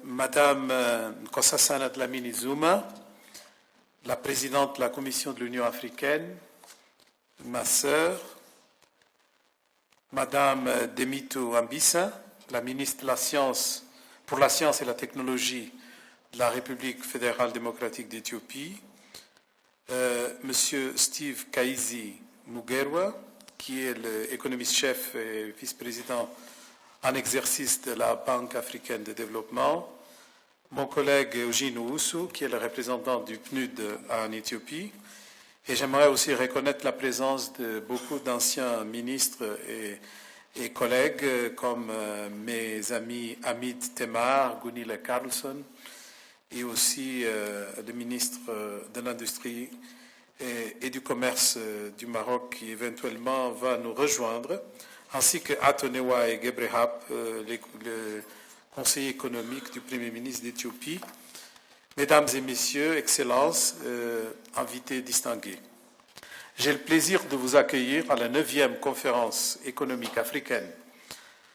Madame Nkosazana Dlamini Zuma, la présidente de la Commission de l'Union africaine, ma sœur, Madame Demitou Ambissa, la ministre pour la science et la technologie de la République fédérale démocratique d'Éthiopie, Monsieur Steve Kaizi Mugerwa, qui est l'économiste-chef et vice-président en exercice de la Banque africaine de développement, mon collègue Eugene Oussou, qui est le représentant du PNUD en Éthiopie, et j'aimerais aussi reconnaître la présence de beaucoup d'anciens ministres et collègues comme mes amis Hamid Temar, Gunilla Carlson, et aussi le ministre de l'Industrie et du Commerce du Maroc qui éventuellement va nous rejoindre, ainsi que Atonewa et Gebrehab, le conseiller économique du Premier ministre d'Éthiopie. Mesdames et Messieurs, Excellences, invités distingués, j'ai le plaisir de vous accueillir à la 9e conférence économique africaine.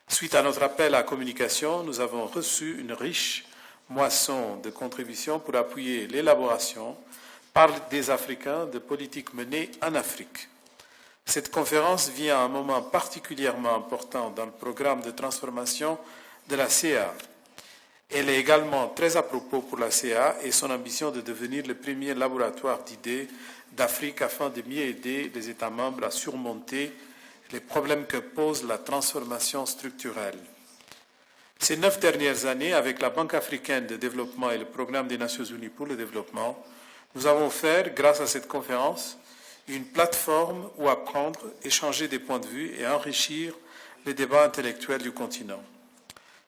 Suite à notre appel à la communication, nous avons reçu une riche moisson de contributions pour appuyer l'élaboration par des Africains de politiques menées en Afrique. Cette conférence vient à un moment particulièrement important dans le programme de transformation de la CA. Elle est également très à propos pour la CA et son ambition de devenir le premier laboratoire d'idées d'Afrique afin de mieux aider les États membres à surmonter les problèmes que pose la transformation structurelle. Ces 9 dernières années, avec la Banque africaine de développement et le Programme des Nations unies pour le développement, nous avons offert, grâce à cette conférence, une plateforme où apprendre, échanger des points de vue et enrichir les débats intellectuels du continent.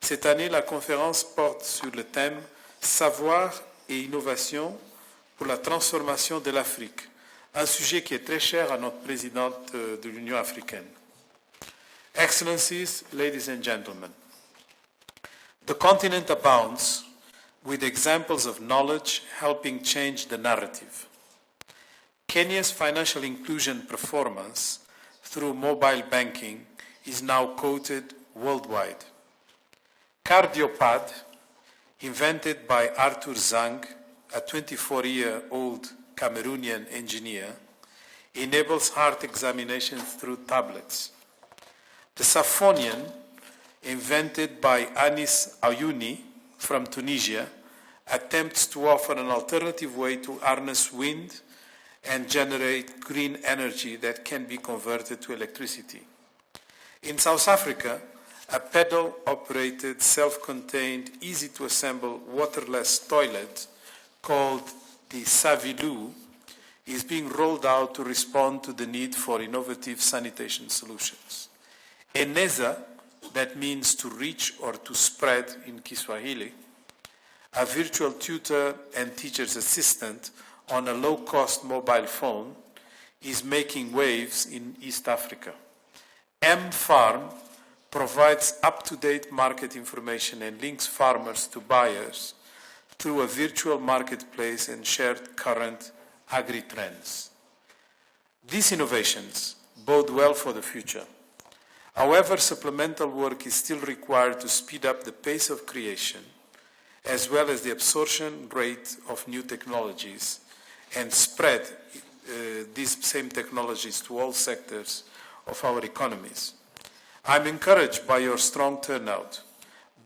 Cette année, la conférence porte sur le thème « Savoir et innovation pour la transformation de l'Afrique », un sujet qui est très cher à notre présidente de l'Union africaine. Excellencies, ladies and gentlemen, the continent abounds with examples of knowledge helping change the narrative. Kenya's financial inclusion performance through mobile banking is now quoted worldwide. Cardiopad, invented by Arthur Zhang, a 24-year-old Cameroonian engineer, enables heart examinations through tablets. The Saphonian, invented by Anis Ayouni from Tunisia, attempts to offer an alternative way to harness wind and generate green energy that can be converted to electricity. In South Africa, a pedal-operated, self-contained, easy-to-assemble waterless toilet called the Savilu is being rolled out to respond to the need for innovative sanitation solutions. Eneza, that means to reach or to spread in Kiswahili, a virtual tutor and teacher's assistant on a low-cost mobile phone, is making waves in East Africa. M-Farm provides up-to-date market information and links farmers to buyers through a virtual marketplace and shared current agri-trends. These innovations bode well for the future. However, supplemental work is still required to speed up the pace of creation, as well as the absorption rate of new technologies, and spread these same technologies to all sectors of our economies. I'm encouraged by your strong turnout.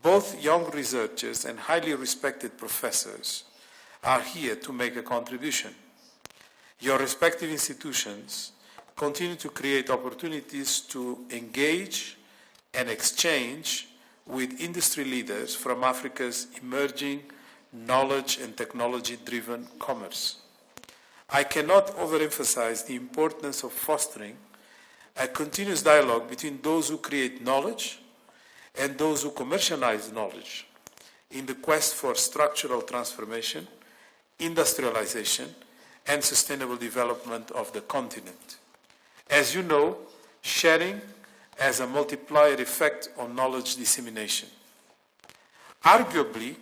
Both young researchers and highly respected professors are here to make a contribution. Your respective institutions continue to create opportunities to engage and exchange with industry leaders from Africa's emerging knowledge and technology-driven commerce. I cannot overemphasize the importance of fostering a continuous dialogue between those who create knowledge and those who commercialize knowledge in the quest for structural transformation, industrialization, and sustainable development of the continent. As you know, sharing has a multiplier effect on knowledge dissemination. Arguably,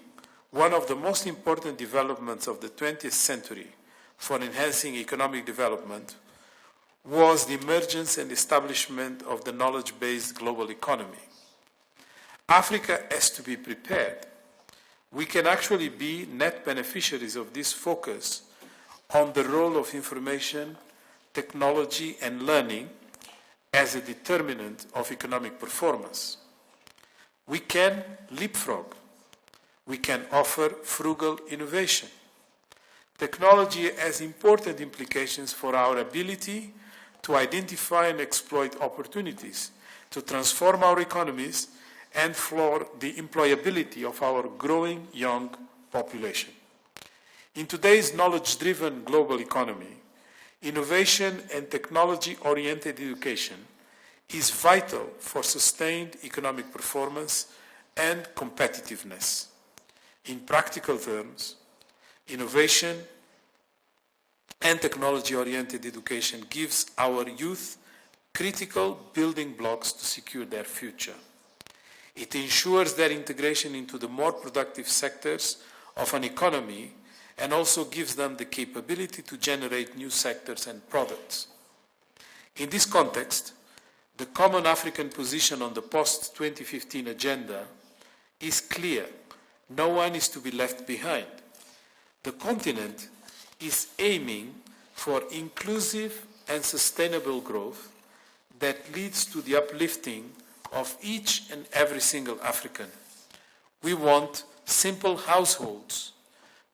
one of the most important developments of the 20th century for enhancing economic development was the emergence and establishment of the knowledge-based global economy. Africa has to be prepared we can actually be net beneficiaries of this focus on the role of information, technology, and learning as a determinant of economic performance. We can leapfrog. We can offer frugal innovation. Technology has important implications for our ability to identify and exploit opportunities, to transform our economies, and for the employability of our growing young population. In today's knowledge-driven global economy, innovation and technology-oriented education is vital for sustained economic performance and competitiveness. In practical terms, innovation and technology-oriented education gives our youth critical building blocks to secure their future. It ensures their integration into the more productive sectors of an economy and also gives them the capability to generate new sectors and products. In this context, the common African position on the post-2015 agenda is clear. No one is to be left behind. The continent is aiming for inclusive and sustainable growth that leads to the uplifting of each and every single African. We want simple households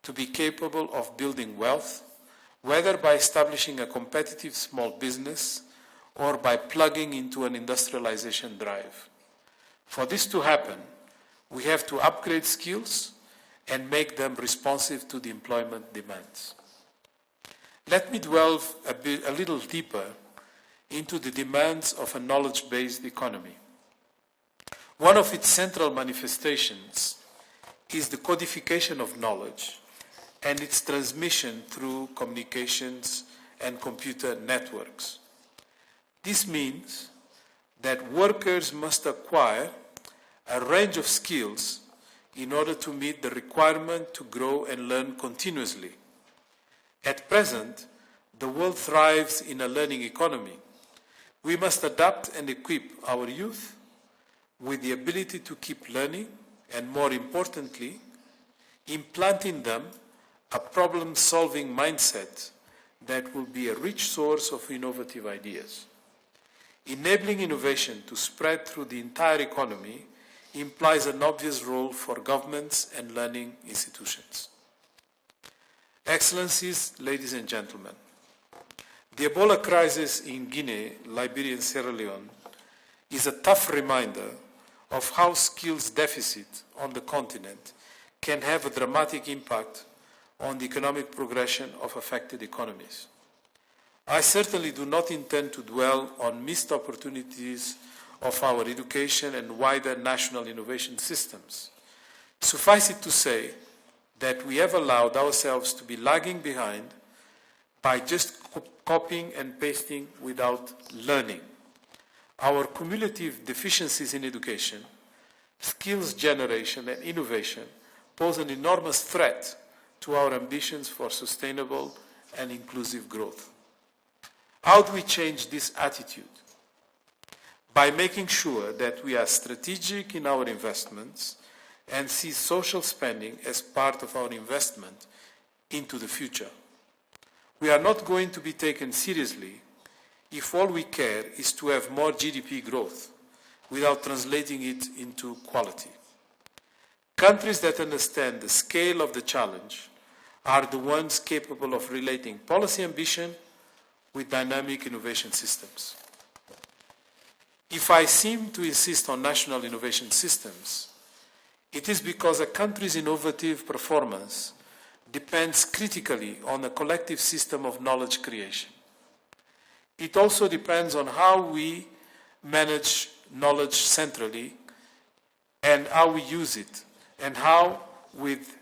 to be capable of building wealth, whether by establishing a competitive small business or by plugging into an industrialization drive. For this to happen, we have to upgrade skills and make them responsive to the employment demands. Let me delve a little deeper into the demands of a knowledge-based economy. One of its central manifestations is the codification of knowledge and its transmission through communications and computer networks. This means that workers must acquire a range of skills in order to meet the requirement to grow and learn continuously. At present, the world thrives in a learning economy. We must adapt and equip our youth with the ability to keep learning and, more importantly, implant in them a problem-solving mindset that will be a rich source of innovative ideas. Enabling innovation to spread through the entire economy implies an obvious role for governments and learning institutions. Excellencies, ladies and gentlemen, the Ebola crisis in Guinea, Liberia, and Sierra Leone is a tough reminder of how skills deficit on the continent can have a dramatic impact on the economic progression of affected economies. I certainly do not intend to dwell on missed opportunities of our education and wider national innovation systems. Suffice it to say that we have allowed ourselves to be lagging behind by just copying and pasting without learning. Our cumulative deficiencies in education, skills generation, and innovation pose an enormous threat to our ambitions for sustainable and inclusive growth. How do we change this attitude? By making sure that we are strategic in our investments and see social spending as part of our investment into the future. We are not going to be taken seriously if all we care is to have more GDP growth without translating it into quality. Countries that understand the scale of the challenge are the ones capable of relating policy ambition with dynamic innovation systems. If I seem to insist on national innovation systems, it is because a country's innovative performance depends critically on a collective system of knowledge creation. It also depends on how we manage knowledge centrally and how we use it, and how, with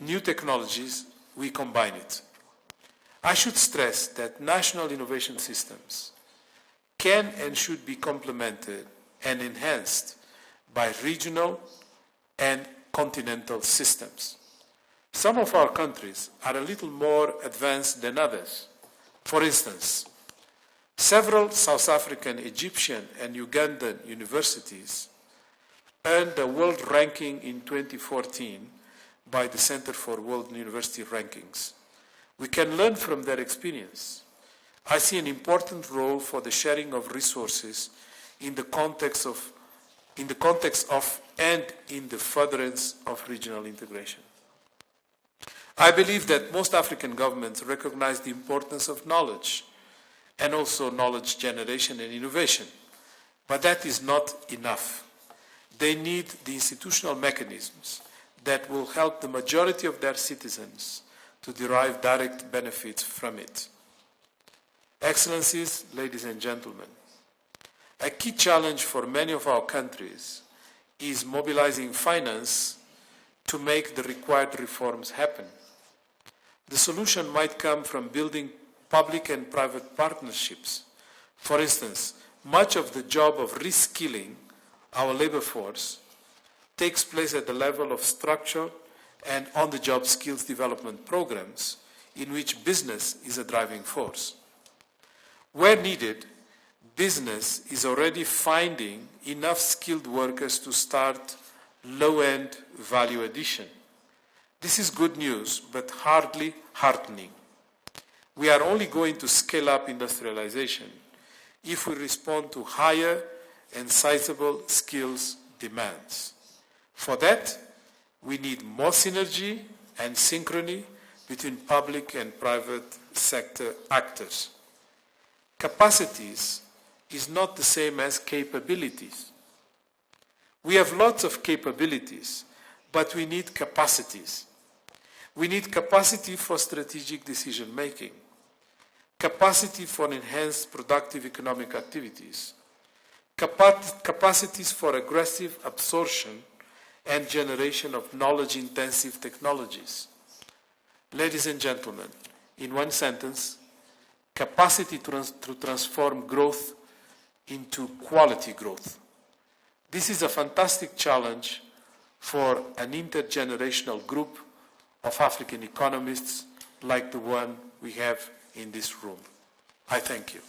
new technologies, we combine it. I should stress that national innovation systems can and should be complemented and enhanced by regional and continental systems. Some of our countries are a little more advanced than others. For instance, several South African, Egyptian, and Ugandan universities earned a world ranking in 2014 by the Center for World University Rankings. We can learn from their experience. I see an important role for the sharing of resources in the context of and in the furtherance of regional integration. I believe that most African governments recognize the importance of knowledge and also knowledge generation and innovation, but that is not enough. They need the institutional mechanisms that will help the majority of their citizens to derive direct benefits from it. Excellencies, ladies and gentlemen, a key challenge for many of our countries is mobilizing finance to make the required reforms happen. The solution might come from building public and private partnerships. For instance, much of the job of reskilling our labor force takes place at the level of structured and on-the-job skills development programs in which business is a driving force. Where needed, business is already finding enough skilled workers to start low-end value addition. This is good news, but hardly heartening. We are only going to scale up industrialization if we respond to higher and sizable skills demands. For that, we need more synergy and synchrony between public and private sector actors. Capacities is not the same as capabilities. We have lots of capabilities, but we need capacities. We need capacity for strategic decision making, capacity for enhanced productive economic activities, capacities for aggressive absorption and generation of knowledge-intensive technologies. Ladies and gentlemen, in one sentence, capacity to transform growth into quality growth. This is a fantastic challenge for an intergenerational group of African economists like the one we have in this room. I thank you.